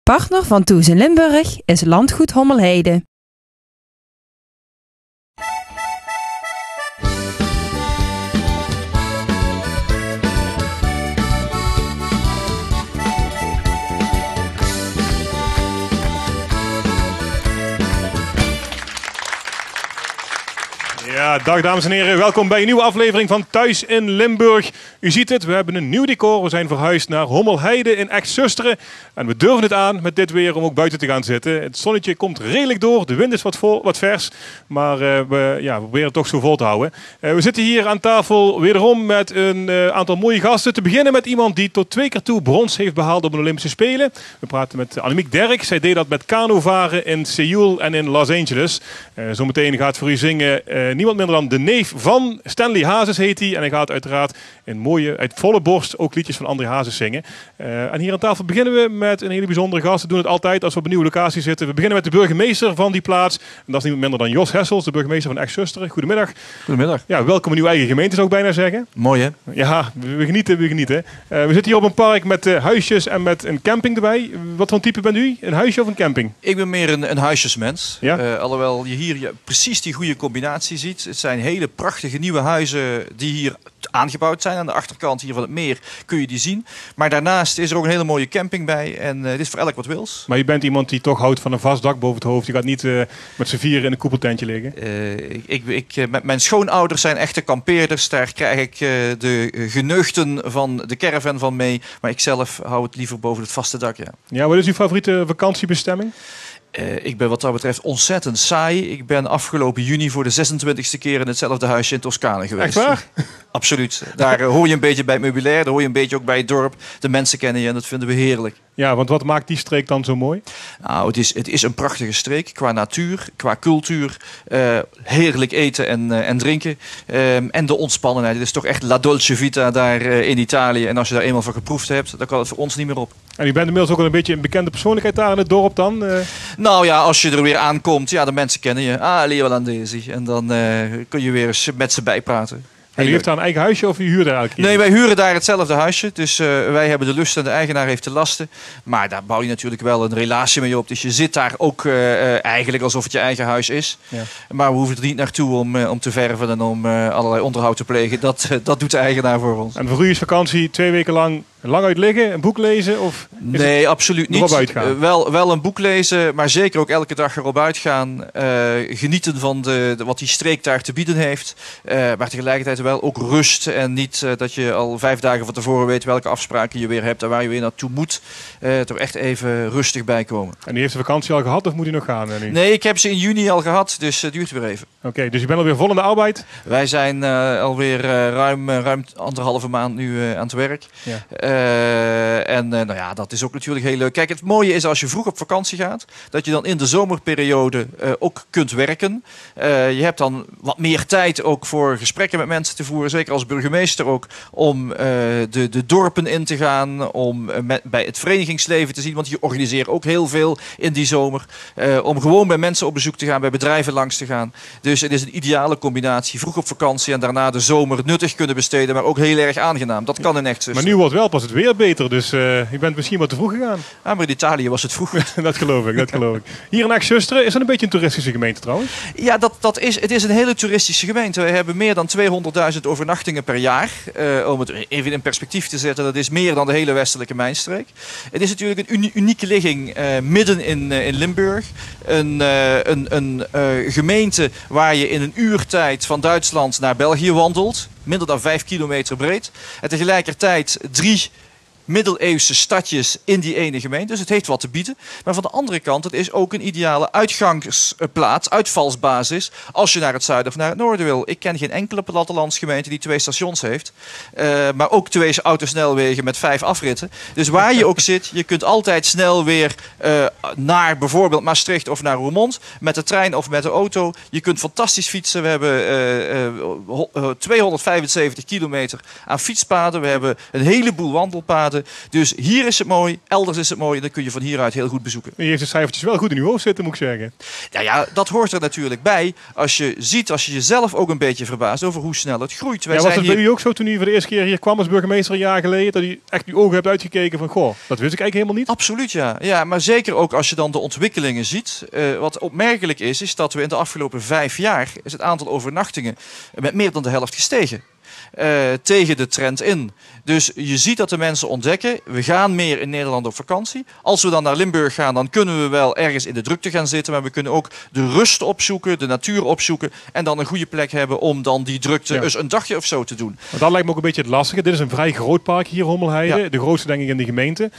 Partner van Toes in Limburg is Landgoed Hommelheide. Ja, dag dames en heren. Welkom bij een nieuwe aflevering van Thuis in Limburg. U ziet het, we hebben een nieuw decor. We zijn verhuisd naar Hommelheide in Ex-Zusteren. En we durven het aan met dit weer om ook buiten te gaan zitten. Het zonnetje komt redelijk door. De wind is wat vers. Maar we proberen het toch zo vol te houden. We zitten hier aan tafel wederom met een aantal mooie gasten. Te beginnen met iemand die tot 2 keer toe brons heeft behaald op de Olympische Spelen. We praten met Annemiek Derk. Zij deed dat met kanovaren in Seoul en in Los Angeles. Zometeen gaat voor u zingen niemand minder dan de neef van Stanley Hazes heet hij. En hij gaat uiteraard in mooie, uit volle borst ook liedjes van André Hazes zingen. En hier aan tafel beginnen we met een hele bijzondere gast. We doen het altijd als we op een nieuwe locatie zitten. We beginnen met de burgemeester van die plaats. En dat is niemand minder dan Jos Hessels, de burgemeester van Ex-Zusteren. Goedemiddag. Goedemiddag. Ja, welkom in uw eigen gemeente zou ik bijna zeggen. Mooi hè? Ja, we genieten. We zitten hier op een park met huisjes en met een camping erbij. Wat voor type bent u? Een huisje of een camping? Ik ben meer een huisjesmens. Ja? Alhoewel je hier precies die goede combinatie ziet. Het zijn hele prachtige nieuwe huizen die hier aangebouwd zijn. Aan de achterkant hier van het meer kun je die zien. Maar daarnaast is er ook een hele mooie camping bij. En dit is voor elk wat wils. Maar je bent iemand die toch houdt van een vast dak boven het hoofd. Je gaat niet met z'n vieren in een koepeltentje liggen. Met mijn schoonouders zijn echte kampeerders. Daar krijg ik de geneugten van de caravan van mee. Maar ik zelf hou het liever boven het vaste dak. Ja. Ja, wat is uw favoriete vakantiebestemming? Ik ben wat dat betreft ontzettend saai. Ik ben afgelopen juni voor de 26e keer in hetzelfde huisje in Toscane geweest. Echt waar? Absoluut. Daar hoor je een beetje bij het meubilair, daar hoor je een beetje ook bij het dorp. De mensen kennen je en dat vinden we heerlijk. Ja, want wat maakt die streek dan zo mooi? Nou, het is een prachtige streek qua natuur, qua cultuur. Heerlijk eten en drinken. En de ontspannenheid. Het is toch echt la dolce vita daar in Italië. En als je daar eenmaal van geproefd hebt, dan kan het voor ons niet meer op. En u bent inmiddels ook al een beetje een bekende persoonlijkheid daar in het dorp dan? Nou ja, als je er weer aankomt, ja, de mensen kennen je. Leo Landesi. En dan kun je weer eens met ze bijpraten. En u heeft daar een eigen huisje of u huurt daar elke keer? Nee, wij huren daar hetzelfde huisje. Dus wij hebben de lust en de eigenaar heeft de lasten. Maar daar bouw je natuurlijk wel een relatie mee op. Dus je zit daar ook eigenlijk alsof het je eigen huis is. Ja. Maar we hoeven er niet naartoe om te verven en om allerlei onderhoud te plegen. Dat doet de eigenaar voor ons. En voor u is vakantie 2 weken lang uit liggen, een boek lezen? Of nee, absoluut niet. Erop uitgaan? Wel een boek lezen, maar zeker ook elke dag erop uitgaan. Genieten van wat die streek daar te bieden heeft. Maar tegelijkertijd wel ook rust. En niet dat je al 5 dagen van tevoren weet welke afspraken je weer hebt en waar je weer naartoe moet. Toch echt even rustig bijkomen. En u heeft de vakantie al gehad of moet u nog gaan? Nu? Nee, ik heb ze in juni al gehad, dus het duurt weer even. Oké, dus u bent alweer vol in de arbeid? Wij zijn alweer ruim 1,5 maand nu aan het werk. Ja. Nou ja, dat is ook natuurlijk heel leuk. Kijk, het mooie is als je vroeg op vakantie gaat, dat je dan in de zomerperiode ook kunt werken. Je hebt dan wat meer tijd ook voor gesprekken met mensen te voeren, zeker als burgemeester ook, om de dorpen in te gaan, om bij het verenigingsleven te zien, want je organiseert ook heel veel in die zomer. Om gewoon bij mensen op bezoek te gaan, bij bedrijven langs te gaan. Dus het is een ideale combinatie. Vroeg op vakantie en daarna de zomer nuttig kunnen besteden, maar ook heel erg aangenaam. Dat kan in Ex-Zusteren. Maar nu wordt wel pas het weer beter, dus je bent misschien wat te vroeg gegaan. Ja, maar in Italië was het vroeg. Dat geloof ik. Hier in Ex-Zusteren is het een beetje een toeristische gemeente trouwens? Ja, het is een hele toeristische gemeente. We hebben meer dan 200.000 overnachtingen per jaar. Om het even in perspectief te zetten, dat is meer dan de hele westelijke mijnstreek. Het is natuurlijk een unieke ligging midden in Limburg. Een gemeente waar je in een uurtijd van Duitsland naar België wandelt. Minder dan 5 kilometer breed. En tegelijkertijd 3 middeleeuwse stadjes in die ene gemeente. Dus het heeft wat te bieden. Maar van de andere kant, het is ook een ideale uitgangsplaats, uitvalsbasis, als je naar het zuiden of naar het noorden wil. Ik ken geen enkele plattelandsgemeente die 2 stations heeft. Maar ook 2 autosnelwegen met 5 afritten. Dus waar je ook zit, je kunt altijd snel weer naar bijvoorbeeld Maastricht of naar Roermond. Met de trein of met de auto. Je kunt fantastisch fietsen. We hebben 275 kilometer aan fietspaden. We hebben een heleboel wandelpaden. graden. Dus hier is het mooi, elders is het mooi. En dan kun je van hieruit heel goed bezoeken. Je heeft de cijfertjes wel goed in uw hoofd zitten, moet ik zeggen. Nou ja, dat hoort er natuurlijk bij. Als je jezelf ook een beetje verbaast over hoe snel het groeit. Was het bij u ook zo toen u voor de eerste keer hier kwam als burgemeester een jaar geleden? Dat u echt uw ogen hebt uitgekeken van, goh, dat wist ik eigenlijk helemaal niet? Absoluut, ja. Ja, maar zeker ook als je dan de ontwikkelingen ziet. Wat opmerkelijk is dat we in de afgelopen 5 jaar is het aantal overnachtingen met meer dan de helft gestegen. Tegen de trend in. Dus je ziet dat de mensen ontdekken, we gaan meer in Nederland op vakantie. Als we dan naar Limburg gaan, dan kunnen we wel ergens in de drukte gaan zitten, maar we kunnen ook de rust opzoeken, de natuur opzoeken en dan een goede plek hebben om dan die drukte eens een dagje of zo te doen. Want dat lijkt me ook een beetje het lastige. Dit is een vrij groot park hier, Hommelheide. Ja. De grootste denk ik in de gemeente.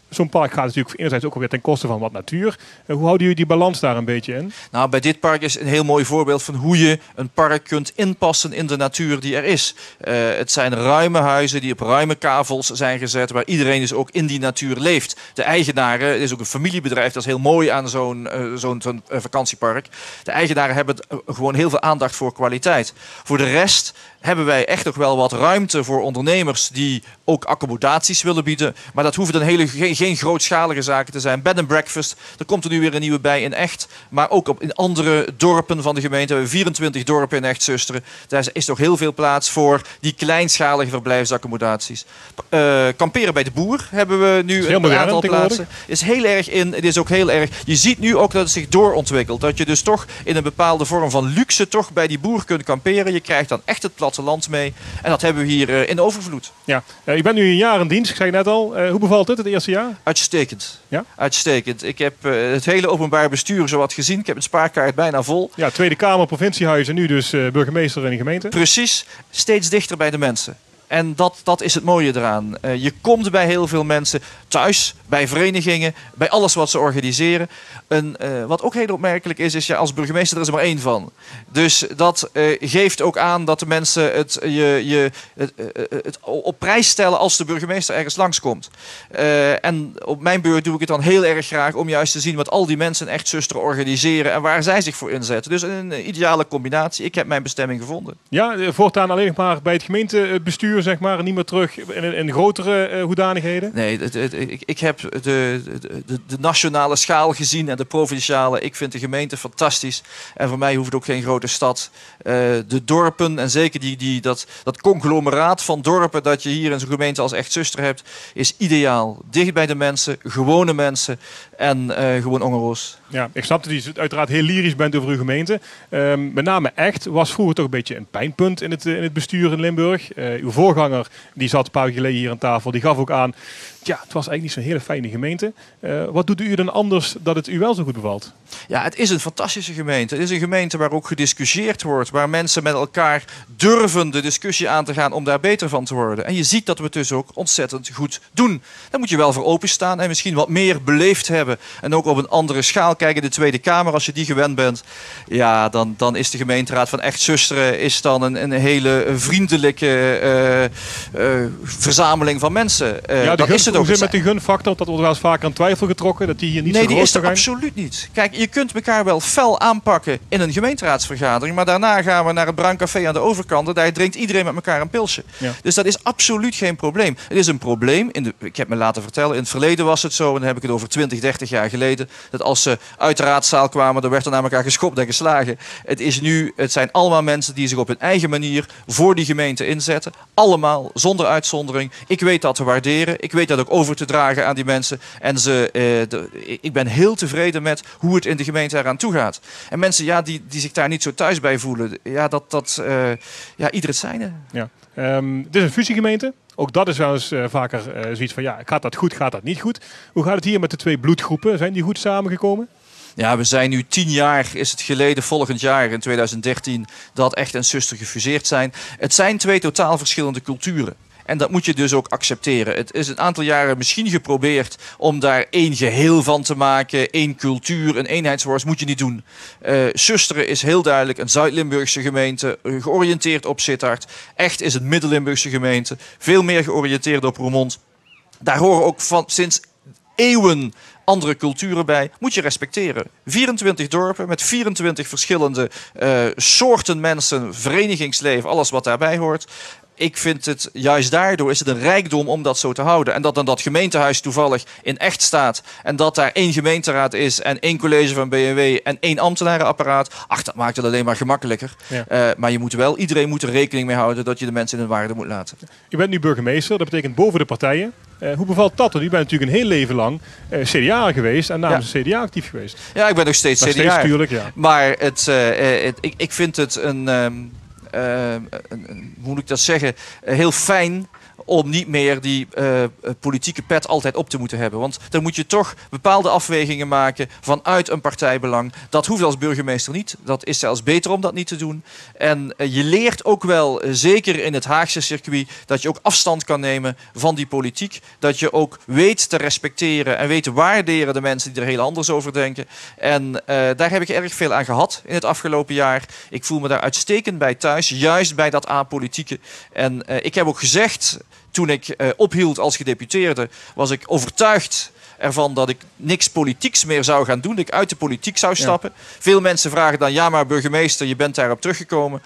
Zo'n park gaat natuurlijk enerzijds ook alweer ten koste van wat natuur. Hoe houden jullie die balans daar een beetje in? Nou, bij dit park is een heel mooi voorbeeld van hoe je een park kunt inpassen in de natuur die er is. Het zijn ruime huizen die op ruime kavels zijn gezet, waar iedereen dus ook in die natuur leeft. De eigenaren, het is ook een familiebedrijf, dat is heel mooi aan zo'n vakantiepark. De eigenaren hebben gewoon heel veel aandacht voor kwaliteit. Voor de rest hebben wij echt nog wel wat ruimte voor ondernemers die ook accommodaties willen bieden. Maar dat hoeven dan geen grootschalige zaken te zijn. Bed and breakfast, er komt er nu weer een nieuwe bij in Echt. Maar ook in andere dorpen van de gemeente. We hebben 24 dorpen in Echt, Susteren. Daar is nog heel veel plaats voor die kleinschalige verblijfsaccommodaties. Kamperen bij de boer hebben we nu een aantal plaatsen. Is heel erg in. Het is ook heel erg. Je ziet nu ook dat het zich doorontwikkelt. Dat je dus toch in een bepaalde vorm van luxe toch bij die boer kunt kamperen. Je krijgt dan echt het platteland mee. En dat hebben we hier in overvloed. Ja, ik ben nu een jaar in dienst, ik zei net al. Hoe bevalt het eerste jaar? Uitstekend. Ja? Uitstekend. Ik heb het hele openbaar bestuur zowat gezien. Ik heb een spaarkaart bijna vol. Ja, Tweede Kamer, provinciehuis en nu dus burgemeester in de gemeente. Precies. Steeds dichter bij de mensen. En dat is het mooie eraan. Je komt bij heel veel mensen thuis, bij verenigingen, bij alles wat ze organiseren. Wat ook heel opmerkelijk is ja, als burgemeester er is er maar 1 van. Dus dat geeft ook aan dat de mensen het op prijs stellen als de burgemeester ergens langskomt. En op mijn beurt doe ik het dan heel erg graag om juist te zien wat al die mensen echt Susteren organiseren en waar zij zich voor inzetten. Dus een ideale combinatie. Ik heb mijn bestemming gevonden. Ja, voortaan alleen nog maar bij het gemeentebestuur, zeg maar, en niet meer terug in grotere hoedanigheden? Nee, ik heb de nationale schaal gezien en de provinciale. Ik vind de gemeente fantastisch. En voor mij hoeft het ook geen grote stad. De dorpen en zeker dat conglomeraat van dorpen dat je hier in zo'n gemeente als Echt Susteren hebt, is ideaal. Dicht bij de mensen, gewone mensen en gewoon ongeroos. Ja, ik snap dat u uiteraard heel lyrisch bent over uw gemeente. Met name Echt was vroeger toch een beetje een pijnpunt in het bestuur in Limburg. Uw voorganger, die zat een paar jaar geleden hier aan tafel, die gaf ook aan, ja, het was eigenlijk niet zo'n hele fijne gemeente. Wat doet u dan anders dat het u wel zo goed bevalt? Ja, het is een fantastische gemeente. Het is een gemeente waar ook gediscussieerd wordt, waar mensen met elkaar durven de discussie aan te gaan om daar beter van te worden. En je ziet dat we het dus ook ontzettend goed doen. Daar moet je wel voor openstaan en misschien wat meer beleefd hebben. En ook op een andere schaal kijken. De Tweede Kamer, als je die gewend bent, ja, dan is de gemeenteraad van Echt Susteren is dan een hele vriendelijke verzameling van mensen. Ja, hoe zit het met de gunfactor? Dat wordt wel eens vaker aan twijfel getrokken, dat die hier niet zo groot Nee, die is er zijn? absoluut niet. Kijk, je kunt elkaar wel fel aanpakken in een gemeenteraadsvergadering, maar daarna gaan we naar het Bruin Café aan de overkant en daar drinkt iedereen met elkaar een pilsje. Ja. Dus dat is absoluut geen probleem. Het is een probleem, ik heb me laten vertellen, in het verleden was het zo, en dan heb ik het over 20, 30 jaar geleden, dat als ze uit de raadzaal kwamen, dan werd er naar elkaar geschopt en geslagen. Het zijn allemaal mensen die zich op hun eigen manier voor die gemeente inzetten. Allemaal, zonder uitzondering. Ik weet dat te waarderen. Ik weet dat ook over te dragen aan die mensen. En ik ben heel tevreden met hoe het in de gemeente eraan toe gaat. En mensen die zich daar niet zo thuis bij voelen, ieder het zijne. Ja. Het is een fusiegemeente. Ook dat is wel eens vaker zoiets van, ja, gaat dat goed, gaat dat niet goed? Hoe gaat het hier met de 2 bloedgroepen? Zijn die goed samengekomen? Ja, we zijn nu 10 jaar, is het geleden, volgend jaar in 2013, dat Echt en Susteren gefuseerd zijn. Het zijn 2 totaal verschillende culturen. En dat moet je dus ook accepteren. Het is een aantal jaren misschien geprobeerd om daar 1 geheel van te maken. 1 cultuur, een eenheidsworst, moet je niet doen. Susteren is heel duidelijk een Zuid-Limburgse gemeente, georiënteerd op Sittard. Echt is een Midden-Limburgse gemeente, veel meer georiënteerd op Roermond. Daar horen ook sinds eeuwen andere culturen bij, moet je respecteren. 24 dorpen met 24 verschillende soorten mensen, verenigingsleven, alles wat daarbij hoort. ik vind het juist daardoor is het een rijkdom om dat zo te houden. En dat dan dat gemeentehuis toevallig in echt staat. En dat daar 1 gemeenteraad is en 1 college van BMW en 1 ambtenarenapparaat. Ach, dat maakt het alleen maar gemakkelijker. Ja. Maar iedereen moet er rekening mee houden dat je de mensen in hun waarde moet laten. U bent nu burgemeester, dat betekent boven de partijen. Hoe bevalt dat? Want u bent natuurlijk een heel leven lang CDA geweest en namens de CDA actief geweest. Ja, ik ben nog steeds CDA. Steeds, tuurlijk, ja. Maar ik vind het hoe moet ik dat zeggen, heel fijn om niet meer die politieke pet altijd op te moeten hebben. Want dan moet je toch bepaalde afwegingen maken vanuit een partijbelang. Dat hoeft als burgemeester niet. Dat is zelfs beter om dat niet te doen. En je leert ook wel, zeker in het Haagse circuit, dat je ook afstand kan nemen van die politiek. Dat je ook weet te respecteren en weet te waarderen de mensen die er heel anders over denken. En daar heb ik erg veel aan gehad in het afgelopen jaar. Ik voel me daar uitstekend bij thuis, juist bij dat apolitieke. En ik heb ook gezegd, toen ik ophield als gedeputeerde, was ik overtuigd ervan dat ik niks politieks meer zou gaan doen. Dat ik uit de politiek zou stappen. Ja. Veel mensen vragen dan, ja maar burgemeester, je bent daarop teruggekomen.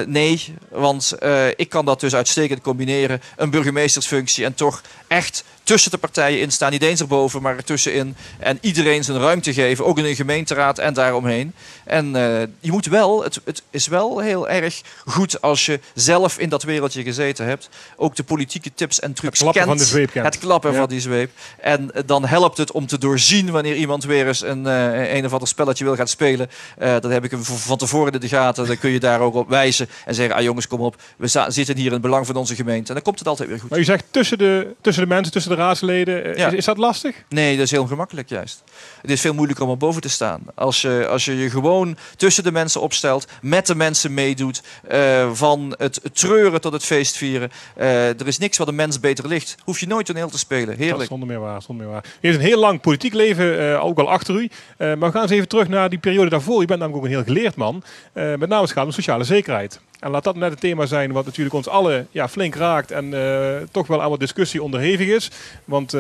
Nee, want ik kan dat dus uitstekend combineren. Een burgemeestersfunctie en toch echt tussen de partijen in staan. Niet eens erboven, maar ertussenin. En iedereen zijn ruimte geven, ook in een gemeenteraad en daaromheen. En je moet wel, het is wel heel erg goed als je zelf in dat wereldje gezeten hebt. Ook de politieke tips en trucs kent. Van de zweep kent. Het klappen van die zweep. En dan helpt het om te doorzien wanneer iemand weer eens een of ander spelletje wil gaan spelen. Dat heb ik van tevoren in de gaten. Dan kun je daar ook op wijzen en zeggen, jongens, kom op. We zitten hier in het belang van onze gemeente. En dan komt het altijd weer goed. Maar u zegt tussen de mensen, tussen de raadsleden. Is dat lastig? Nee, dat is heel gemakkelijk juist. Het is veel moeilijker om er boven te staan. Als je gewoon tussen de mensen opstelt, met de mensen meedoet, van het treuren tot het feestvieren. Er is niks wat een mens beter ligt. Hoef je nooit toneel te spelen. Heerlijk. Zonder meer waar. U heeft een heel lang politiek leven ook al achter u. Maar we gaan eens even terug naar die periode daarvoor. U bent namelijk ook een heel geleerd man. Met name als het gaat om sociale zekerheid. En laat dat net het thema zijn wat natuurlijk ons allen flink raakt en toch wel aan wat discussie onderhevig is. Want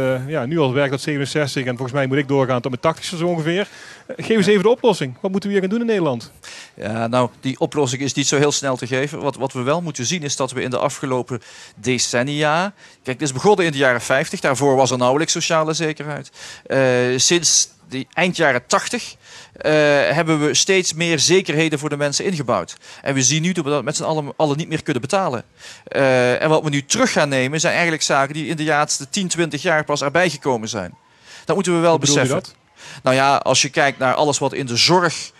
nu al werkt dat 67 en volgens mij moet ik doorgaan tot mijn 80ste zo ongeveer. Geef eens even de oplossing. Wat moeten we hier gaan doen in Nederland? Ja, nou, die oplossing is niet zo heel snel te geven. Wat we wel moeten zien is dat we in de afgelopen decennia... Kijk, dit is begonnen in de jaren 50. Daarvoor was er nauwelijks sociale zekerheid. Sinds die eind jaren 80 hebben we steeds meer zekerheden voor de mensen ingebouwd. En we zien nu dat we dat met z'n allen niet meer kunnen betalen. En wat we nu terug gaan nemen zijn eigenlijk zaken die in de laatste 10, 20 jaar pas erbij gekomen zijn. Dat moeten we wel beseffen. Bedoel je dat? Nou ja, als je kijkt naar alles wat in de zorg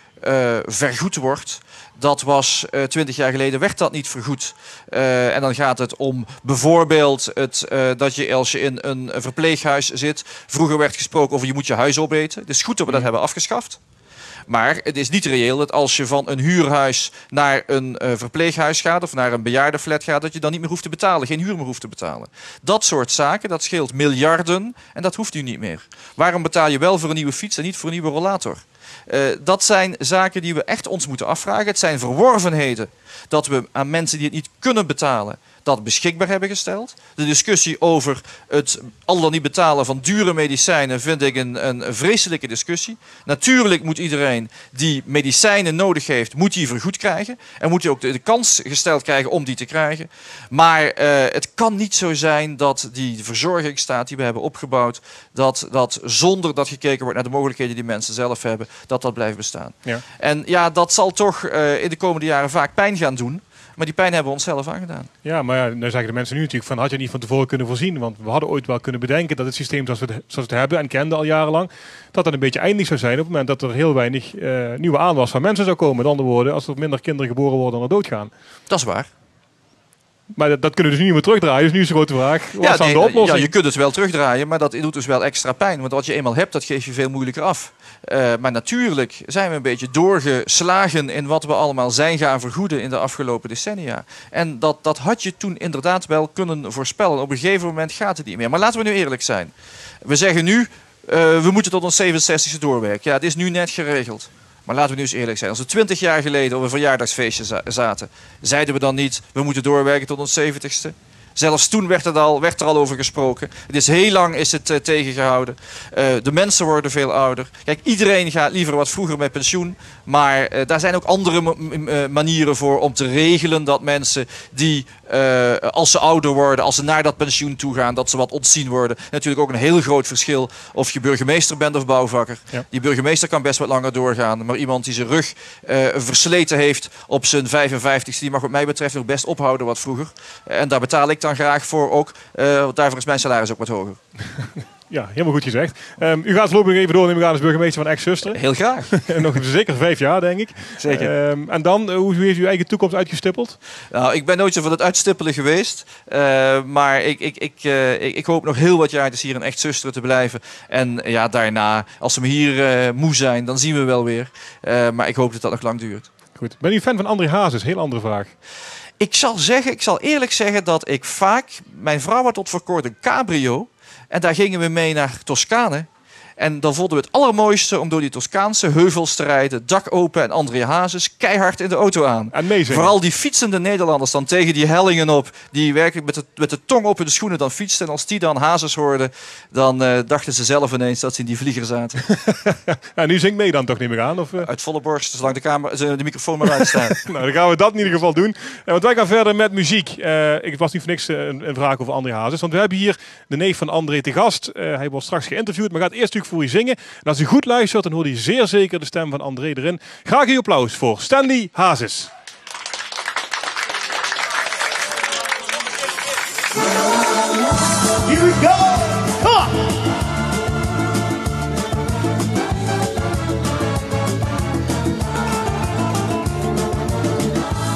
vergoed wordt. Dat was 20 jaar geleden, werd dat niet vergoed. En dan gaat het om bijvoorbeeld dat je als je in een verpleeghuis zit. Vroeger werd gesproken over je moet je huis opeten. Het is goed dat we dat hebben afgeschaft. Maar het is niet reëel dat als je van een huurhuis naar een verpleeghuis gaat of naar een bejaardenflat gaat, dat je dan niet meer hoeft te betalen, geen huur meer hoeft te betalen. Dat soort zaken, dat scheelt miljarden en dat hoeft nu niet meer. Waarom betaal je wel voor een nieuwe fiets en niet voor een nieuwe rollator? Dat zijn zaken die we echt ons moeten afvragen. Het zijn verworvenheden dat we aan mensen die het niet kunnen betalen dat beschikbaar hebben gesteld. De discussie over het al dan niet betalen van dure medicijnen vind ik een vreselijke discussie. Natuurlijk moet iedereen die medicijnen nodig heeft, moet die vergoed krijgen. En moet hij ook de kans gesteld krijgen om die te krijgen. Maar het kan niet zo zijn dat die verzorgingsstaat die we hebben opgebouwd, dat zonder dat gekeken wordt naar de mogelijkheden die mensen zelf hebben, dat blijft bestaan. Ja. En ja, dat zal toch in de komende jaren vaak pijn gaan doen. Maar die pijn hebben we onszelf aangedaan. Ja, maar dan zeggen de mensen nu natuurlijk van, had je niet van tevoren kunnen voorzien? Want we hadden ooit wel kunnen bedenken dat het systeem zoals we het hebben en kenden al jarenlang, dat een beetje eindig zou zijn op het moment dat er heel weinig nieuwe aanwas van mensen zou komen. Met andere woorden, als er minder kinderen geboren worden dan er doodgaan. Dat is waar. Maar dat kunnen we dus nu niet meer terugdraaien. Dus nu is de grote vraag, wat is dan de oplossing? Ja, je kunt het wel terugdraaien, maar dat doet dus wel extra pijn. Want wat je eenmaal hebt, dat geef je veel moeilijker af. Maar natuurlijk zijn we een beetje doorgeslagen in wat we allemaal zijn gaan vergoeden in de afgelopen decennia. En dat had je toen inderdaad wel kunnen voorspellen. Op een gegeven moment gaat het niet meer. Maar laten we nu eerlijk zijn. We zeggen nu, we moeten tot ons 67e doorwerken. Ja, het is nu net geregeld. Maar laten we nu eens eerlijk zijn. Als we 20 jaar geleden op een verjaardagsfeestje zaten, zeiden we dan niet, we moeten doorwerken tot ons 70ste? Zelfs toen werd er al over gesproken. Het is heel lang tegengehouden. De mensen worden veel ouder. Kijk, iedereen gaat liever wat vroeger met pensioen. Maar daar zijn ook andere manieren voor om te regelen dat mensen die, als ze ouder worden, als ze naar dat pensioen toe gaan, dat ze wat ontzien worden. Natuurlijk ook een heel groot verschil of je burgemeester bent of bouwvakker. Ja. Die burgemeester kan best wat langer doorgaan. Maar iemand die zijn rug versleten heeft op zijn 55ste, die mag wat mij betreft nog best ophouden wat vroeger. En daar betaal ik dan graag voor ook. Daarvoor is mijn salaris ook wat hoger. Ja, helemaal goed gezegd. U gaat voorlopig even door, neem ik aan, als burgemeester van Ex-Zusteren. Heel graag. Nog zeker 5 jaar, denk ik. Zeker. En dan, hoe heeft uw eigen toekomst uitgestippeld? Nou, ik ben nooit zo van het uitstippelen geweest. Maar ik hoop nog heel wat jaartjes hier in Ex-Zusteren te blijven. En ja, daarna, als we hier moe zijn, dan zien we wel weer. Maar ik hoop dat dat nog lang duurt. Goed. Ben u fan van André Hazes? Heel andere vraag. Ik zal eerlijk zeggen dat ik vaak... Mijn vrouw had tot voor kort een cabrio. En daar gingen we mee naar Toscane. En dan vonden we het allermooiste om door die Toscaanse heuvels te rijden. Dak open en André Hazes keihard in de auto aan. En meezingen. Vooral die fietsende Nederlanders dan tegen die hellingen op. Die werkelijk met de tong op in de schoenen dan fietsten. En als die dan Hazes hoorden, dan dachten ze zelf ineens dat ze in die vlieger zaten. En nu zingt mee dan toch niet meer aan? Of? Uit volle borst, zolang de microfoon maar uitstaat. Nou, dan gaan we dat in ieder geval doen. Want wij gaan verder met muziek. Ik was niet voor niks een vraag over André Hazes. Want we hebben hier de neef van André te gast. Hij wordt straks geïnterviewd, maar gaat eerst natuurlijk voor u zingen. En als u goed luistert, dan hoort u zeer zeker de stem van André erin. Graag uw applaus voor Stanley Hazes. Here we go! Come on!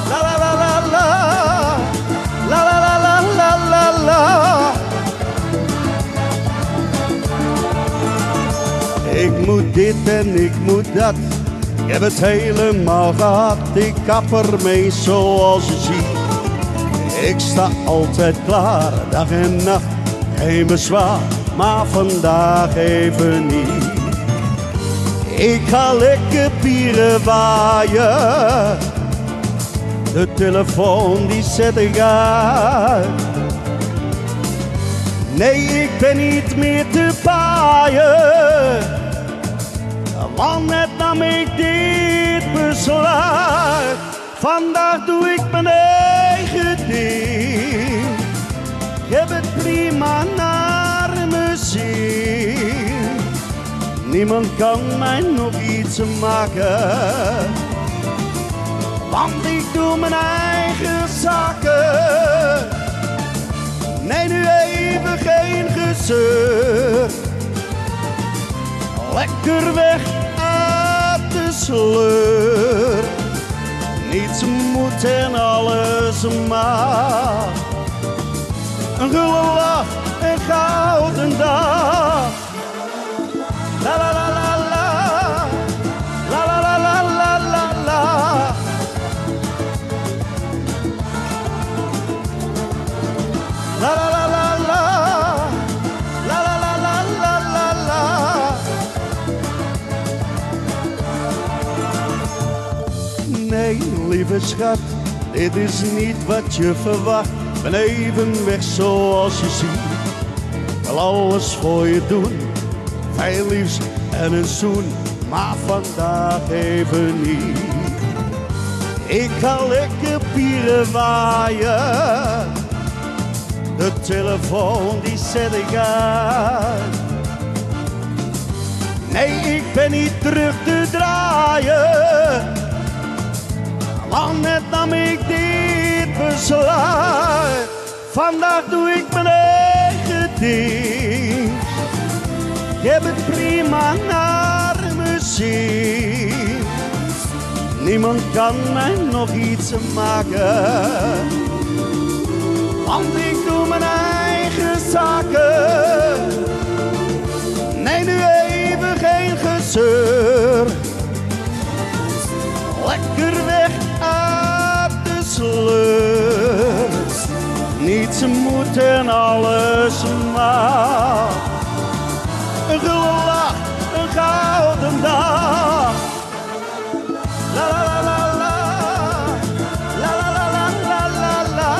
La la la la la. La la la la la la la. Ik moet dit en ik moet dat. Ik heb het helemaal gehad. Ik kap ermee zoals je ziet. Ik sta altijd klaar, dag en nacht, geen bezwaar, maar vandaag even niet. Ik ga lekker bieren waaien, de telefoon die zet ik uit. Nee, ik ben niet meer te paaien, want net nam ik dit besluit. Vandaag doe ik mijn eigen ding. Ik heb het prima naar mijn zin. Niemand kan mij nog iets maken, want ik doe mijn eigen zaken. Nee, nu even geen gezeur. Lekker weg uit de sleur. Niets moet en alles maar. Een gulle lach, een gouden dag. La la la la la. La la la la la la la. La la la la la. La la la la la la la. Nee, lieve schat, dit is niet wat je verwacht. Ben even weg zoals je ziet. Wil alles voor je doen, veel liefs en een zoen, maar vandaag even niet. Ik ga lekker bieren waaien, de telefoon die zet ik uit. Nee, ik ben niet terug te draaien, want net nam ik dit besluit. Vandaag doe ik mijn eigen ding. Ik heb het prima naar mijn zin. Niemand kan mij nog iets maken, want ik doe mijn eigen zaken. Nee, nu even geen gezeur. Lekker weg uit de sleur. Niets moet en alles maar. Een gulle lach, een gouden dag. La la la la la. La la la la la la la.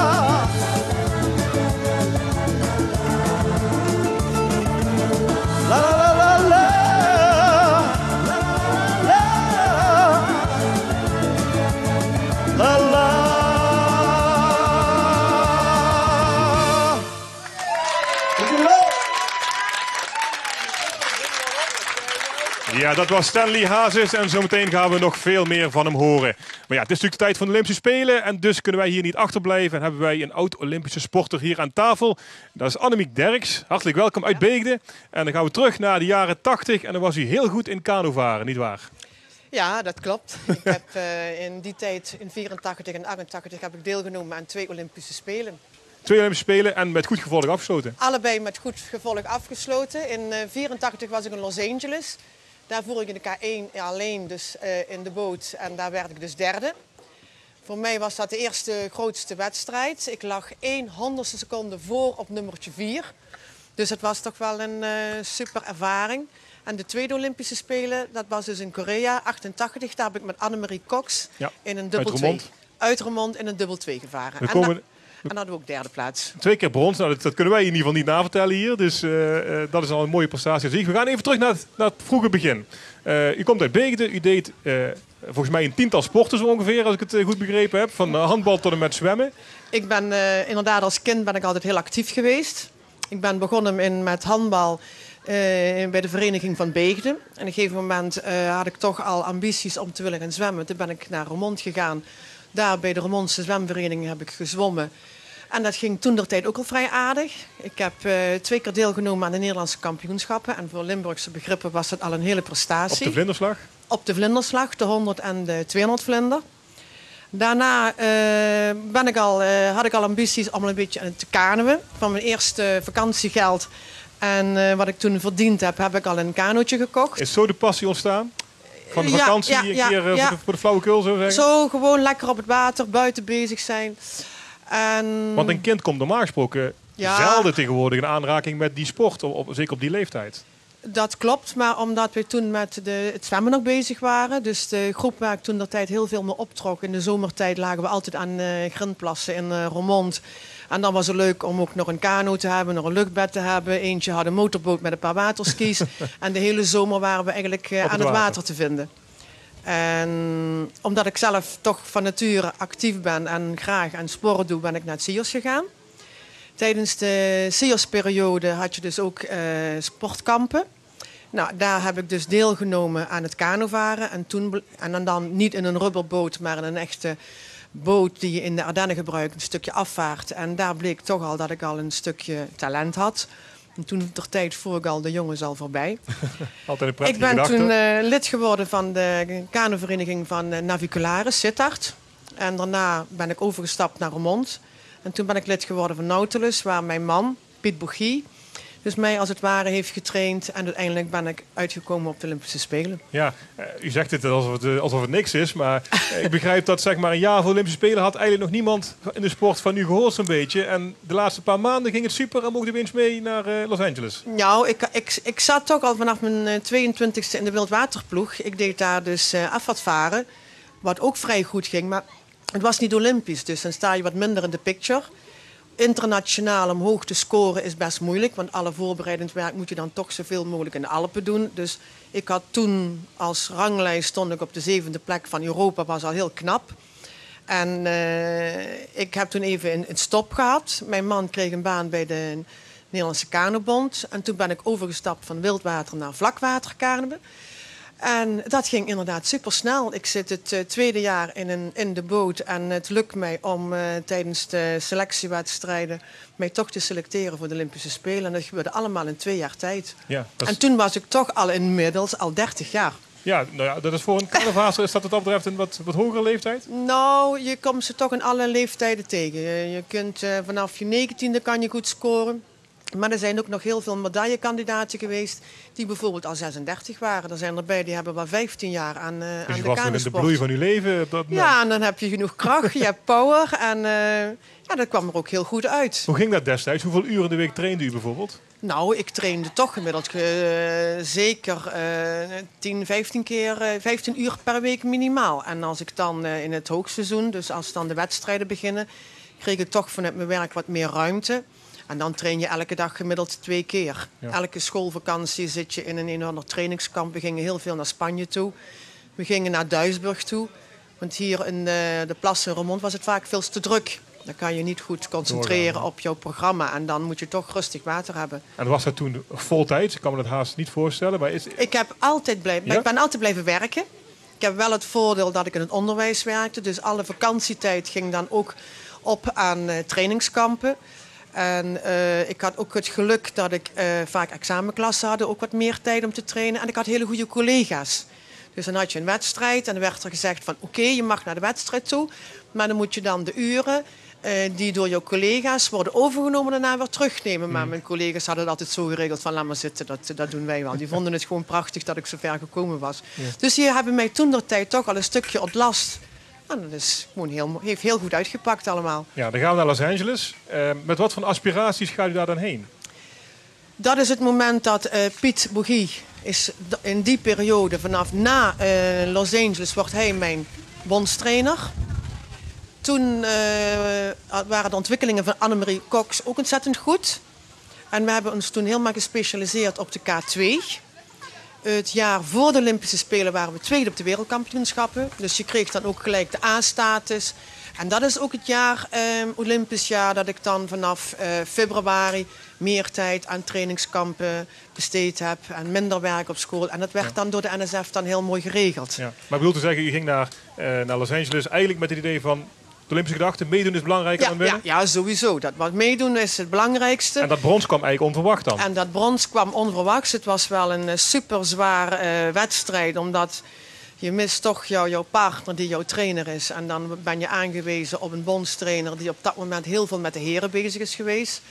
Ja, dat was Stanley Hazes en zometeen gaan we nog veel meer van hem horen. Maar ja, het is natuurlijk de tijd van de Olympische Spelen en dus kunnen wij hier niet achterblijven. En hebben wij een oud-Olympische sporter hier aan tafel. Dat is Annemiek Derks. Hartelijk welkom uit Beegde. En dan gaan we terug naar de jaren 80 en dan was u heel goed in kanovaren, nietwaar? Ja, dat klopt. Ik heb in die tijd, in 84 en 88, heb ik deelgenomen aan 2 Olympische Spelen. 2 Olympische Spelen en met goed gevolg afgesloten. Allebei met goed gevolg afgesloten. In 84 was ik in Los Angeles. Daar voer ik in de K1 alleen dus in de boot en daar werd ik dus derde. Voor mij was dat de eerste grootste wedstrijd. Ik lag 1/100ste seconde voor op nummertje 4. Dus het was toch wel een super ervaring. En de tweede Olympische Spelen, dat was dus in Korea, 88. Daar heb ik met Annemarie Cox in een dubbel 2. Uit Remond in een dubbel 2 gevaren. En dan hadden we ook derde plaats. 2 keer brons, nou, dat kunnen wij in ieder geval niet navertellen hier. Dus dat is al een mooie prestatie. We gaan even terug naar het vroege begin. U komt uit Beegde, u deed volgens mij een 10-tal sporten zo ongeveer, als ik het goed begrepen heb. Van handbal tot en met zwemmen. Ik ben inderdaad als kind ben ik altijd heel actief geweest. Ik ben begonnen met handbal bij de vereniging van Beegde. En op een gegeven moment had ik toch al ambities om te willen gaan zwemmen. Toen ben ik naar Remond gegaan. Daar bij de Remondse zwemvereniging heb ik gezwommen. En dat ging toentertijd ook al vrij aardig. Ik heb 2 keer deelgenomen aan de Nederlandse kampioenschappen. En voor Limburgse begrippen was dat al een hele prestatie. Op de vlinderslag? Op de vlinderslag, de 100 en de 200 vlinder. Daarna had ik al ambities om een beetje te kanoën. Van mijn eerste vakantiegeld en wat ik toen verdiend heb, heb ik al een kanootje gekocht. Is zo de passie ontstaan? Van de vakantie een keer voor de flauwekul, zo zeggen? Zo, gewoon lekker op het water, buiten bezig zijn. En want een kind komt normaal gesproken zelden tegenwoordig in aanraking met die sport, zeker op die leeftijd. Dat klopt, maar omdat we toen met het zwemmen nog bezig waren. Dus de groep waar ik toen de tijd heel veel mee optrok. In de zomertijd lagen we altijd aan grindplassen in Remond. En dan was het leuk om ook nog een kano te hebben, nog een luchtbed te hebben. Eentje had een motorboot met een paar waterskis. En de hele zomer waren we eigenlijk aan het water te vinden. En omdat ik zelf toch van nature actief ben en graag aan sport doe, ben ik naar het CIOS gegaan. Tijdens de CIOS-periode had je dus ook sportkampen. Nou, daar heb ik dus deelgenomen aan het kanovaren. En dan niet in een rubberboot, maar in een echte boot die je in de Ardennen gebruikt. Een stukje afvaart. En daar bleek toch al dat ik al een stukje talent had. En toen ter tijd voer ik al de jongens al voorbij. Altijd een prettige Ik ben gedachte. toen lid geworden van de kanovereniging van Navicularis, Sittard. En daarna ben ik overgestapt naar Remond. En toen ben ik lid geworden van Nautilus, waar mijn man, Piet Bourgie, dus mij als het ware heeft getraind. En uiteindelijk ben ik uitgekomen op de Olympische Spelen. Ja, u zegt dit alsof het niks is, maar ik begrijp dat zeg maar een jaar voor de Olympische Spelen had eigenlijk nog niemand in de sport van u gehoord zo'n beetje. En de laatste paar maanden ging het super en mochten we eens mee naar Los Angeles. Nou, ik zat toch al vanaf mijn 22e in de wildwaterploeg. Ik deed daar dus afvaartvaren, wat ook vrij goed ging, maar het was niet Olympisch, dus dan sta je wat minder in de picture. Internationaal omhoog te scoren is best moeilijk, want alle voorbereidend werk moet je dan toch zoveel mogelijk in de Alpen doen. Dus ik had toen als ranglijst stond ik op de 7e plek van Europa, was al heel knap. En ik heb toen even een stop gehad. Mijn man kreeg een baan bij de Nederlandse Kanobond. En toen ben ik overgestapt van wildwater naar vlakwaterkanoën. En dat ging inderdaad supersnel. Ik zit het tweede jaar in de boot en het lukt mij om tijdens de selectiewedstrijden mij toch te selecteren voor de Olympische Spelen. En dat gebeurde allemaal in 2 jaar tijd. Ja, En toen was ik toch al inmiddels al 30 jaar. Ja, nou ja, dat is voor een carnavalster is dat wat dat betreft een wat hogere leeftijd? Nou, je komt ze toch in alle leeftijden tegen. Je kunt vanaf je 19e kan je goed scoren. Maar er zijn ook nog heel veel medaillekandidaten geweest die bijvoorbeeld al 36 waren. Er zijn erbij die hebben wel 15 jaar aan de Dus je was nog in de kanosport. bloei van uw leven? Ja, en dan heb je genoeg kracht, je hebt power en dat kwam er ook heel goed uit. Hoe ging dat destijds? Hoeveel uren in de week trainde u bijvoorbeeld? Nou, ik trainde toch gemiddeld zeker 15 uur per week minimaal. En als ik dan in het hoogseizoen, dus als dan de wedstrijden beginnen, kreeg ik toch vanuit mijn werk wat meer ruimte. En dan train je elke dag gemiddeld 2 keer. Ja. Elke schoolvakantie zit je in een of ander trainingskamp. We gingen heel veel naar Spanje toe. We gingen naar Duisburg toe. Want hier in de plassen in Remond was het vaak veel te druk. Dan kan je niet goed concentreren op jouw programma. En dan moet je toch rustig water hebben. En was dat toen vol tijd? Ik kan me dat haast niet voorstellen. Maar Ik ben altijd blijven werken. Ik heb wel het voordeel dat ik in het onderwijs werkte. Dus alle vakantietijd ging dan ook op aan trainingskampen. En ik had ook het geluk dat ik vaak examenklassen had. Ook wat meer tijd om te trainen. En ik had hele goede collega's. Dus dan had je een wedstrijd en dan werd er gezegd van oké, je mag naar de wedstrijd toe. Maar dan moet je dan de uren die door jouw collega's worden overgenomen daarna weer terugnemen. Maar mijn collega's hadden het altijd zo geregeld van laat maar zitten, dat doen wij wel. Die vonden het gewoon prachtig dat ik zo ver gekomen was. Ja. Dus die hebben mij toentertijd toch al een stukje ontlast. En dat is gewoon heeft heel goed uitgepakt allemaal. Ja, dan gaan we naar Los Angeles. Met wat voor aspiraties gaat u daar dan heen? Dat is het moment dat Piet Boegie is in die periode vanaf na Los Angeles wordt hij mijn bondstrainer. Toen waren de ontwikkelingen van Annemarie Cox ook ontzettend goed. En we hebben ons toen helemaal gespecialiseerd op de K2. Het jaar voor de Olympische Spelen waren we tweede op de wereldkampioenschappen. Dus je kreeg dan ook gelijk de A-status. En dat is ook het jaar, Olympisch jaar, dat ik dan vanaf februari meer tijd aan trainingskampen besteed heb. En minder werk op school. En dat werd dan door de NSF dan heel mooi geregeld. Ja. Maar bedoel te zeggen, u ging naar Los Angeles eigenlijk met het idee van de Olympische gedachte, meedoen is belangrijker dan winnen? Ja, sowieso. Wat meedoen is het belangrijkste. En dat brons kwam eigenlijk onverwacht dan? En dat brons kwam onverwachts. Het was wel een super zware wedstrijd, omdat je mist toch jouw partner die jouw trainer is. En dan ben je aangewezen op een bondstrainer die op dat moment heel veel met de heren bezig is geweest.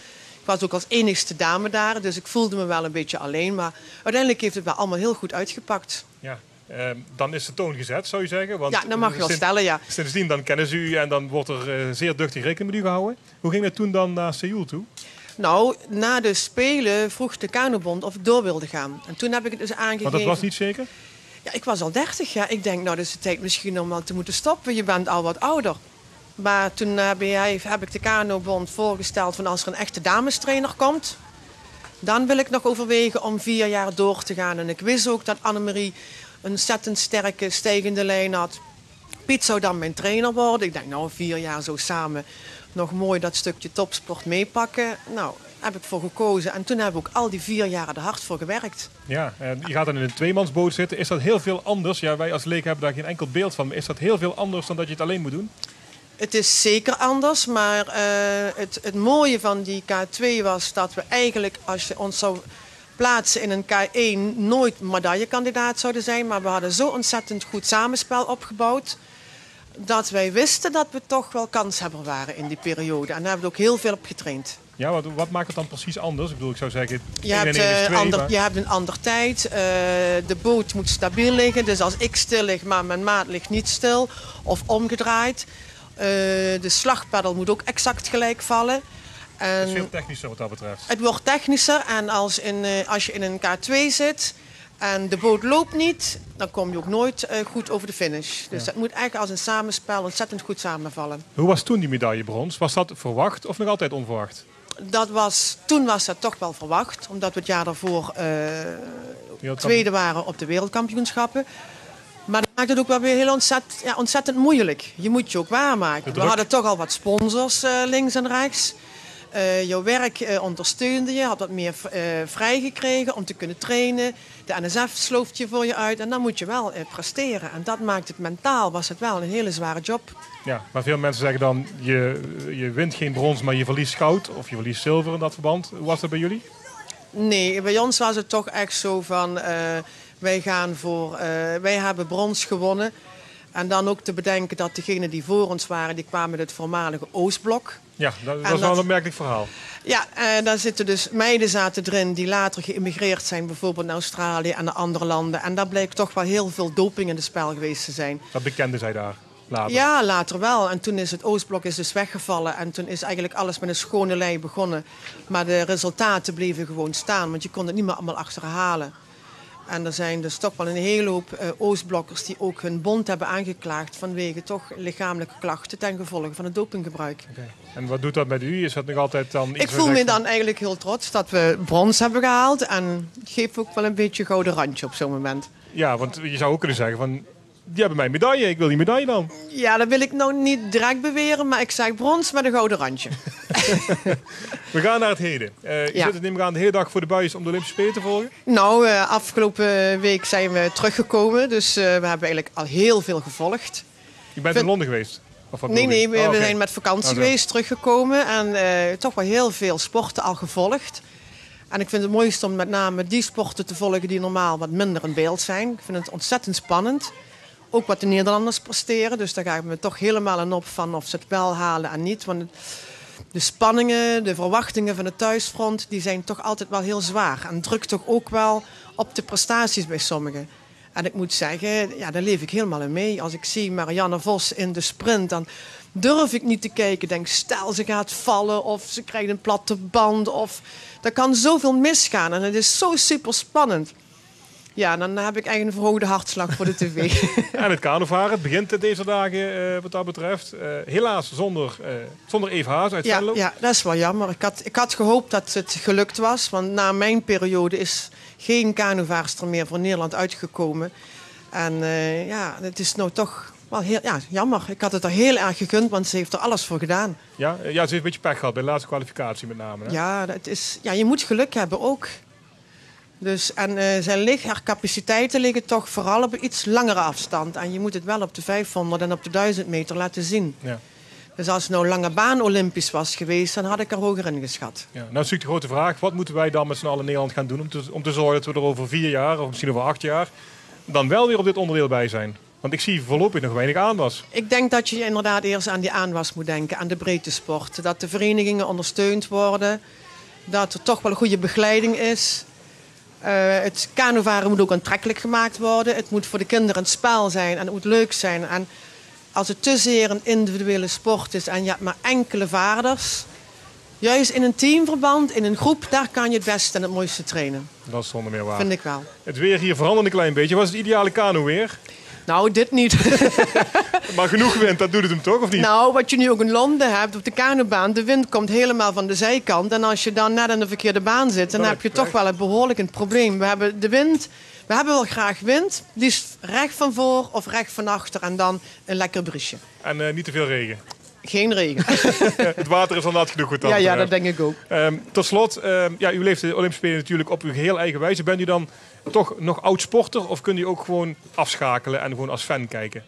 Ik was ook als enigste dame daar, dus ik voelde me wel een beetje alleen. Maar uiteindelijk heeft het wel allemaal heel goed uitgepakt. Ja. Dan is de toon gezet, zou je zeggen? Want ja, dat mag je wel stellen, ja. Sindsdien dan kennen ze u en dan wordt er zeer duchtig rekening met u gehouden. Hoe ging het toen dan naar Seoul toe? Nou, na de Spelen vroeg de Kanobond of ik door wilde gaan. En toen heb ik het dus aangegeven. Want dat was niet zeker? Ja, ik was al 30 jaar. Ik denk, nou, dat is de tijd misschien om wel te moeten stoppen. Je bent al wat ouder. Maar toen heb ik de Kanobond voorgesteld van als er een echte damestrainer komt, dan wil ik nog overwegen om 4 jaar door te gaan. En ik wist ook dat Annemarie een ontzettend sterke stijgende lijn had. Piet zou dan mijn trainer worden. Ik denk, nou, 4 jaar zo samen nog mooi dat stukje topsport meepakken. Nou, heb ik voor gekozen. En toen heb ik ook al die 4 jaar er hard voor gewerkt. Ja, en je gaat dan in een tweemansboot zitten. Is dat heel veel anders? Ja, wij als leken hebben daar geen enkel beeld van. Maar is dat heel veel anders dan dat je het alleen moet doen? Het is zeker anders, maar het mooie van die K2 was dat we eigenlijk, als je ons zou plaatsen in een K1, nooit medaillekandidaat zouden zijn. Maar we hadden zo ontzettend goed samenspel opgebouwd, dat wij wisten dat we toch wel kanshebber waren in die periode. En daar hebben we ook heel veel op getraind. Ja, wat maakt het dan precies anders? Ik bedoel, ik zou zeggen, je hebt een ander tijd. De boot moet stabiel liggen. Dus als ik stil lig, maar mijn maat ligt niet stil. Of omgedraaid. De slagpeddel moet ook exact gelijk vallen. Het is veel technischer wat dat betreft. Het wordt technischer. En als je in een K2 zit en de boot loopt niet, dan kom je ook nooit goed over de finish. Dus dat moet eigenlijk als een samenspel ontzettend goed samenvallen. Hoe was toen die medaillebrons? Was dat verwacht of nog altijd onverwacht? Toen was dat toch wel verwacht. Omdat we het jaar daarvoor tweede waren op de wereldkampioenschappen. Maar dat maakt het ook wel weer heel ontzettend moeilijk. Je moet je ook waarmaken. We hadden toch al wat sponsors links en rechts. Jouw werk ondersteunde je, had wat meer vrijgekregen om te kunnen trainen. De NSF slooft je voor je uit en dan moet je wel presteren. En dat maakt het mentaal, was het wel een hele zware job. Ja, maar veel mensen zeggen dan, je wint geen brons, maar je verliest goud of je verliest zilver in dat verband. Hoe was dat bij jullie? Nee, bij ons was het toch echt zo van, wij hebben brons gewonnen. En dan ook te bedenken dat degenen die voor ons waren, die kwamen uit het voormalige Oostblok. Ja, dat was wel een opmerkelijk verhaal. Ja, daar zitten dus meiden zaten erin die later geïmmigreerd zijn, bijvoorbeeld naar Australië en naar andere landen. En daar bleek toch wel heel veel doping in het spel geweest te zijn. Dat bekenden zij daar later? Ja, later wel. En toen is het Oostblok dus weggevallen. En toen is eigenlijk alles met een schone lei begonnen. Maar de resultaten bleven gewoon staan, want je kon het niet meer allemaal achterhalen. En er zijn dus toch wel een hele hoop Oostblokkers die ook hun bond hebben aangeklaagd vanwege toch lichamelijke klachten ten gevolge van het dopinggebruik. Okay. En wat doet dat met u? Is dat nog altijd dan iets? Ik voel me dan eigenlijk heel trots dat we brons hebben gehaald en geef ook wel een beetje gouden randje op zo'n moment. Ja, want je zou ook kunnen zeggen van die hebben mijn medaille. Ik wil die medaille dan. Ja, dat wil ik nou niet direct beweren, maar ik zeg brons met een gouden randje. We gaan naar het heden. Je Ja. zit het neem ik aan de hele dag voor de buis om de Olympische Spelen te volgen. Nou, afgelopen week zijn we teruggekomen, dus we hebben eigenlijk al heel veel gevolgd. Je bent in Londen geweest? Of wat Nee, bedoel je? nee, we Oh, oké. zijn met vakantie Oh, zo. geweest, teruggekomen en toch wel heel veel sporten al gevolgd. En ik vind het mooiste om met name die sporten te volgen die normaal wat minder in beeld zijn. Ik vind het ontzettend spannend. Ook wat de Nederlanders presteren, dus daar ga ik me toch helemaal aan op van of ze het wel halen en niet. Want de spanningen, de verwachtingen van het thuisfront, die zijn toch altijd wel heel zwaar. En drukt toch ook wel op de prestaties bij sommigen. En ik moet zeggen, ja, daar leef ik helemaal in mee. Als ik zie Marianne Vos in de sprint, dan durf ik niet te kijken. Denk, stel ze gaat vallen of ze krijgt een platte band. Of er kan zoveel misgaan en het is zo super spannend. Ja, dan heb ik eigenlijk een verhoogde hartslag voor de tv. En het kanovaren, het begint deze dagen wat dat betreft. Helaas zonder Eve Haas uit Ja, Venlo. ja, dat is wel jammer. Ik had gehoopt dat het gelukt was. Want na mijn periode is geen kanovaarster meer voor Nederland uitgekomen. En ja, het is nou toch wel heel jammer. Ik had het er heel erg gegund, want ze heeft er alles voor gedaan. Ja, ze heeft een beetje pech gehad bij de laatste kwalificatie met name. Hè? Ja, je moet geluk hebben ook. Dus, en haar capaciteiten liggen toch vooral op een iets langere afstand. En je moet het wel op de 500 en op de 1000 meter laten zien. Ja. Dus als het nou lange baan Olympisch was geweest, dan had ik er hoger in geschat. Ja. Nou is natuurlijk de grote vraag, wat moeten wij dan met z'n allen in Nederland gaan doen om te zorgen dat we er over 4 jaar of misschien over 8 jaar dan wel weer op dit onderdeel bij zijn? Want ik zie voorlopig nog weinig aanwas. Ik denk dat je inderdaad eerst aan die aanwas moet denken, aan de breedte sport. Dat de verenigingen ondersteund worden, dat er toch wel een goede begeleiding is. Het kanovaren moet ook aantrekkelijk gemaakt worden. Het moet voor de kinderen een spel zijn en het moet leuk zijn. En als het te zeer een individuele sport is en je hebt maar enkele vaarders, juist in een teamverband, in een groep, daar kan je het beste en het mooiste trainen. Dat is zonder meer waar. Vind ik wel. Het weer hier verandert een klein beetje. Was het ideale kanoweer? Nou, dit niet. Maar genoeg wind, dat doet het hem toch, of niet? Nou, wat je nu ook in Londen hebt op de kanobaan, de wind komt helemaal van de zijkant. En als je dan net aan de verkeerde baan zit, dan heb je toch wel een behoorlijk een probleem. We hebben de wind, we hebben wel graag wind, liefst recht van voor of recht van achter en dan een lekker briesje. En niet te veel regen. Geen regen. Het water is al nat genoeg goed. Ja, dat denk ik ook. Tot slot, u leeft de Olympische Spelen natuurlijk op uw geheel eigen wijze. Bent u dan toch nog oud sporter of kunt u ook gewoon afschakelen en gewoon als fan kijken?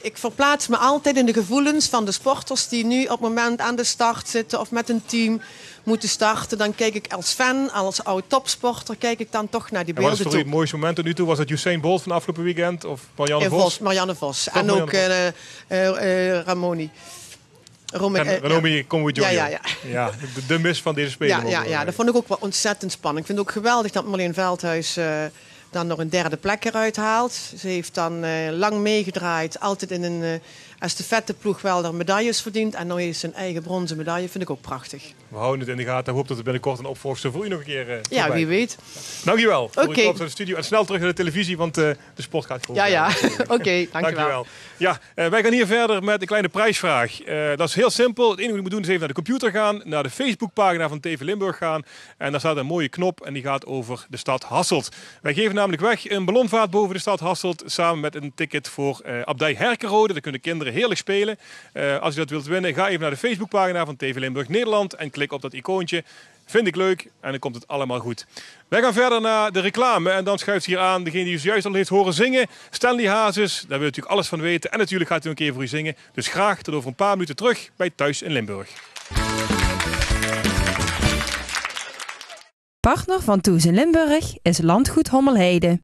Ik verplaats me altijd in de gevoelens van de sporters die nu op het moment aan de start zitten of met een team moeten starten. Dan kijk ik als fan, als oud topsporter, kijk ik dan toch naar die En wat beelden is voor u toe. het mooiste moment tot nu toe? Was het Usain Bolt van afgelopen weekend of Marianne Vos? Marianne Vos. Toch En ook Marianne Ramoni. Ranomi Komwijjojo. Ja. De mis van deze Spelen. Ja, dat vond ik ook wel ontzettend spannend. Ik vind het ook geweldig dat Marleen Veldhuis dan nog een derde plek eruit haalt. Ze heeft dan lang meegedraaid, altijd in een estafetteploeg wel er medailles verdiend. En nu heeft ze een eigen bronzen medaille, vind ik ook prachtig. We houden het in de gaten. Ik hoop dat er binnenkort een opvolgster voor u nog een keer Ja, voorbij. wie weet. Dankjewel voor uw Oké. komst naar de studio. En snel terug naar de televisie, want de sport gaat gewoon. Ja. verder. Oké, dankjewel. Dankjewel. Ja, wij gaan hier verder met een kleine prijsvraag. Dat is heel simpel. Het enige wat je moet doen is even naar de computer gaan, naar de Facebookpagina van TV Limburg gaan. En daar staat een mooie knop en die gaat over de stad Hasselt. Wij geven namelijk weg een ballonvaart boven de stad Hasselt samen met een ticket voor Abdij Herkenrode. Daar kunnen kinderen heerlijk spelen. Als je dat wilt winnen, ga even naar de Facebookpagina van TV Limburg Nederland en klik op dat icoontje. Vind ik leuk en dan komt het allemaal goed. Wij gaan verder naar de reclame en dan schuift hier aan degene die u juist al heeft horen zingen. Stanley Hazes, daar wil u natuurlijk alles van weten. En natuurlijk gaat hij een keer voor u zingen. Dus graag tot over een paar minuten terug bij Thuis in Limburg. Partner van Thuis in Limburg is Landgoed Hommelheide.